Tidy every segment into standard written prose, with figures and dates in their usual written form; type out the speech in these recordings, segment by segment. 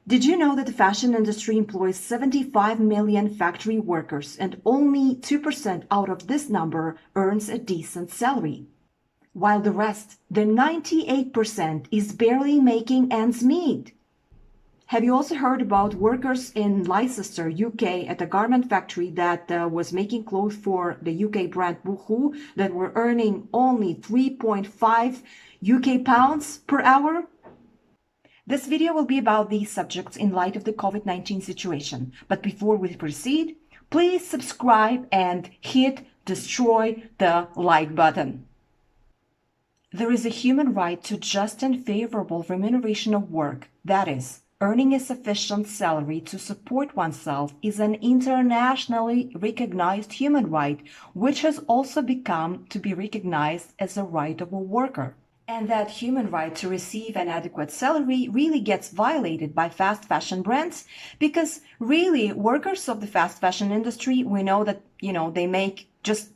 Did you know that the fashion industry employs 75 million factory workers and only 2% out of this number earns a decent salary? While the rest, the 98%, is barely making ends meet. Have you also heard about workers in Leicester, UK, at a garment factory that was making clothes for the UK brand Boohoo that were earning only 3.5 UK pounds per hour? This video will be about these subjects in light of the COVID-19 situation. But before we proceed, please subscribe and destroy the like button. There is a human right to just and favorable remuneration of work. That is, earning a sufficient salary to support oneself is an internationally recognized human right, which has also become to be recognized as a right of a worker. And that human right to receive an adequate salary really gets violated by fast fashion brands because really workers of the fast fashion industry, we know that, they make just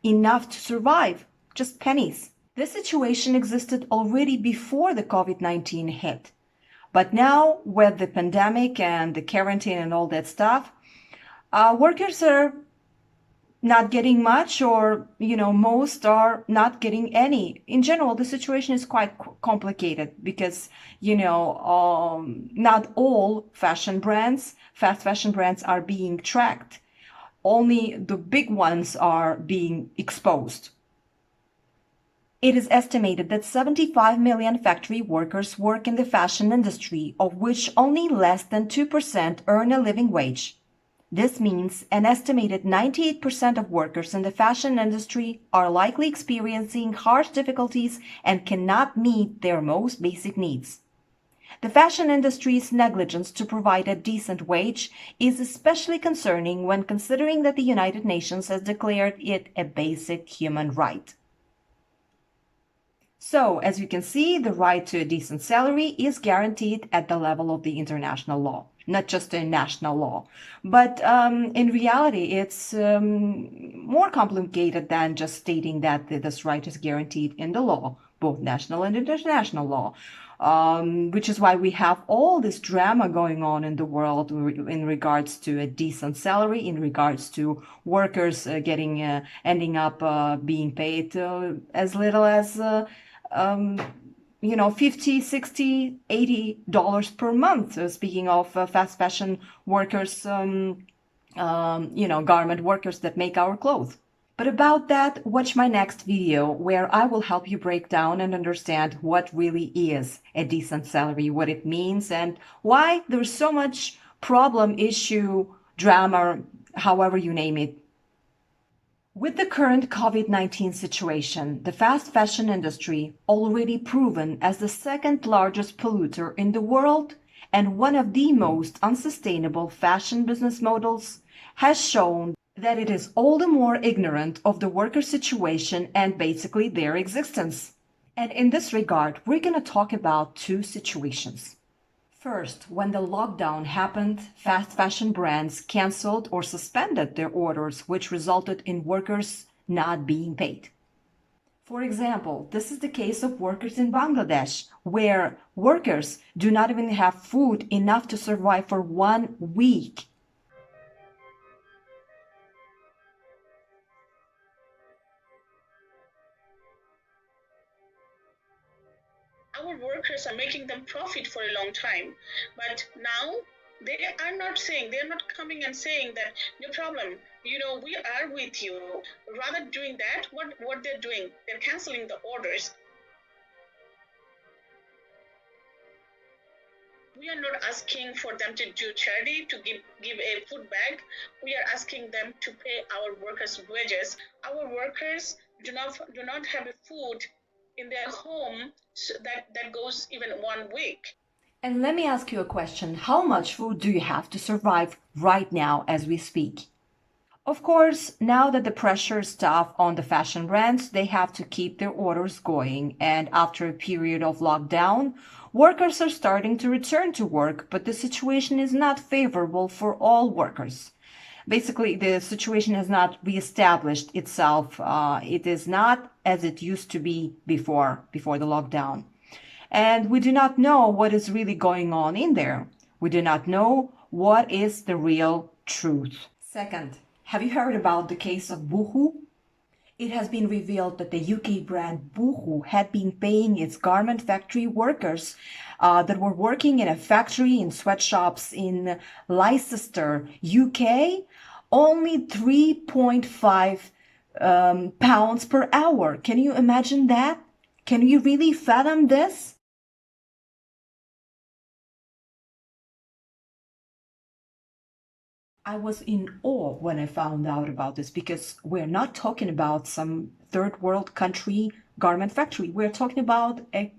enough to survive, just pennies. This situation existed already before the COVID-19 hit. But now with the pandemic and the quarantine and all that stuff, workers are not getting much, or most are not getting any. In general, the situation is quite complicated because not all fast fashion brands are being tracked. Only the big ones are being exposed. It is estimated that 75 million factory workers work in the fashion industry, of which only less than 2% earn a living wage. This means an estimated 98% of workers in the fashion industry are likely experiencing harsh difficulties and cannot meet their most basic needs. The fashion industry's negligence to provide a decent wage is especially concerning when considering that the United Nations has declared it a basic human right. So, as you can see, the right to a decent salary is guaranteed at the level of the international law, not just a national law. But in reality, it's more complicated than just stating that this right is guaranteed in the law, both national and international law, which is why we have all this drama going on in the world in regards to a decent salary, in regards to workers ending up being paid as little as $50, $60, $80 per month. Speaking of fast fashion workers, garment workers that make our clothes. But about that, watch my next video where I will help you break down and understand what really is a decent salary, what it means, and why there's so much problem, issue, drama, however you name it. With the current COVID-19 situation, the fast fashion industry, already proven as the second largest polluter in the world and one of the most unsustainable fashion business models, has shown that it is all the more ignorant of the worker situation and basically their existence. And in this regard, we're going to talk about two situations. First, when the lockdown happened, fast fashion brands canceled or suspended their orders, which resulted in workers not being paid. For example, this is the case of workers in Bangladesh, where workers do not even have food enough to survive for 1 week. Our workers are making them profit for a long time, but now they are not coming and saying that no problem, we are with you. Rather doing that, what they're doing, they're canceling the orders. We are not asking for them to do charity, to give a food bag. We are asking them to pay our workers wages. Our workers do not have a food in their home, so that goes even 1 week. And let me ask you a question. How much food do you have to survive right now as we speak? Of course, now that the pressure is tough on the fashion brands, they have to keep their orders going. And after a period of lockdown, workers are starting to return to work, but the situation is not favorable for all workers. Basically, the situation has not reestablished itself. It is not as it used to be before the lockdown. And we do not know what is really going on in there. We do not know what is the real truth. Second, have you heard about the case of Boohoo? It has been revealed that the UK brand Boohoo had been paying its garment factory workers that were working in a factory in sweatshops in Leicester, UK, only 3.5 pounds per hour. Can you imagine that? Can you really fathom this? I was in awe when I found out about this because we're not talking about some third world country garment factory. We're talking about a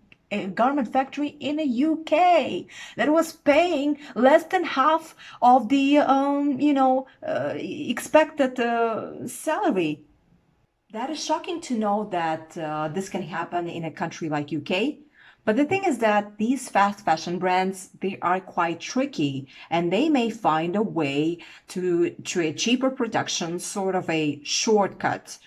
garment factory in the UK that was paying less than half of the, expected salary. That is shocking to know that this can happen in a country like UK. But the thing is that these fast fashion brands, they are quite tricky and they may find a way to a cheaper production, sort of a shortcut,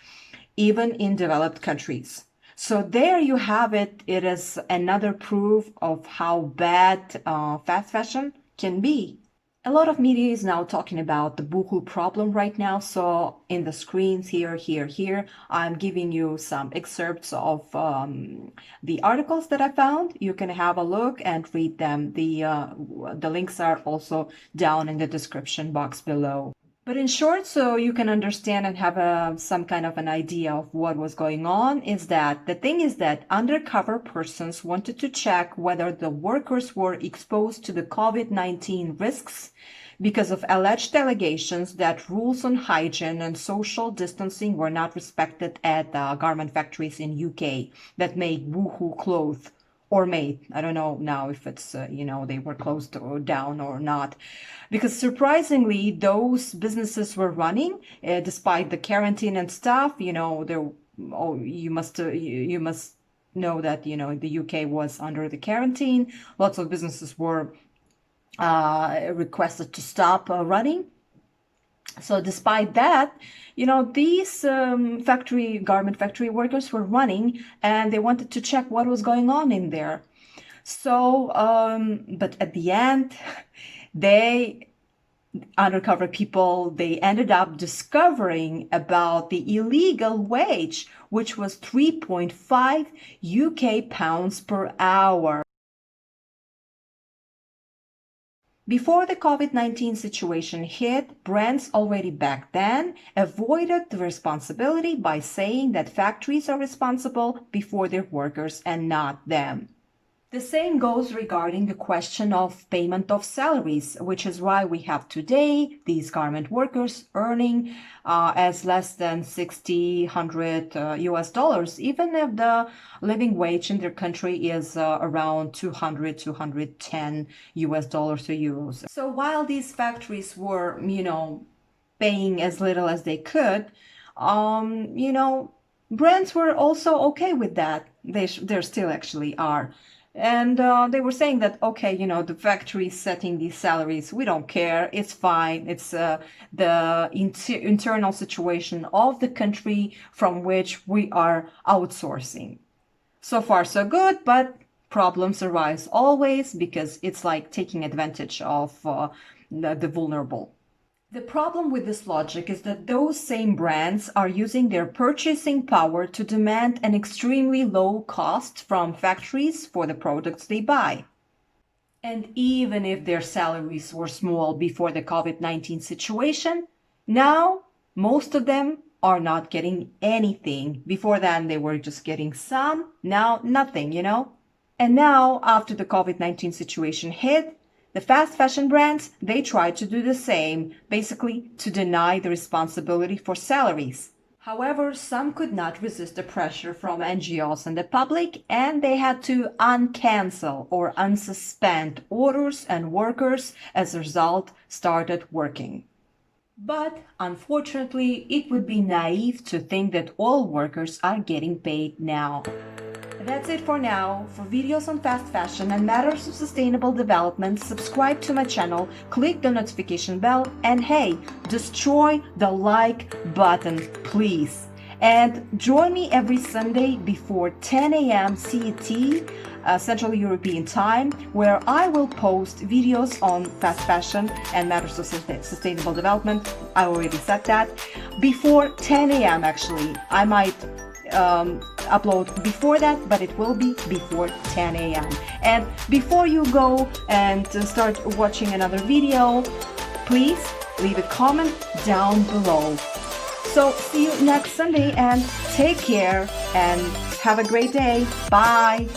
even in developed countries. So there you have it. It is another proof of how bad fast fashion can be. A lot of media is now talking about the Boohoo problem right now. So in the screens here, I'm giving you some excerpts of the articles that I found. You can have a look and read them. The links are also down in the description box below. But in short, so you can understand and have some kind of an idea of what was going on, is that the thing is that undercover persons wanted to check whether the workers were exposed to the COVID-19 risks because of alleged allegations that rules on hygiene and social distancing were not respected at garment factories in UK that make Boohoo clothes. Or made. I don't know now if it's, they were closed or down or not. Because surprisingly, those businesses were running despite the quarantine and stuff. You must know that, the UK was under the quarantine. Lots of businesses were requested to stop running. So despite that, these garment factory workers were running and they wanted to check what was going on in there. So, but at the end, undercover people, they ended up discovering about the illegal wage, which was 3.5 UK pounds per hour. Before the COVID-19 situation hit, brands already back then avoided the responsibility by saying that factories are responsible before their workers and not them. The same goes regarding the question of payment of salaries, which is why we have today these garment workers earning as less than $100 US, even if the living wage in their country is around 210 US dollars or euros. So while these factories were, paying as little as they could, brands were also okay with that. They still actually are. And they were saying that, okay, the factory is setting these salaries. We don't care. It's fine. It's the internal situation of the country from which we are outsourcing. So far, so good, but problems arise always because it's like taking advantage of the vulnerable. The problem with this logic is that those same brands are using their purchasing power to demand an extremely low cost from factories for the products they buy. And even if their salaries were small before the COVID-19 situation, now most of them are not getting anything. Before then, they were just getting some, now nothing, And now, after the COVID-19 situation hit, the fast fashion brands, they tried to do the same, basically to deny the responsibility for salaries. However, some could not resist the pressure from NGOs and the public, and they had to uncancel or unsuspend orders, and workers, as a result, started working. But unfortunately, it would be naive to think that all workers are getting paid now. That's it for now. For videos on fast fashion and matters of sustainable development, subscribe to my channel, click the notification bell, and hey, destroy the like button, please. And join me every Sunday before 10 a.m. CET Central European time, where I will post videos on fast fashion and matters of sustainable development. I already said that. Before 10 a.m. actually. I might upload before that, but it will be before 10 a.m. And before you go and start watching another video, please leave a comment down below. So see you next Sunday, and take care and have a great day. Bye.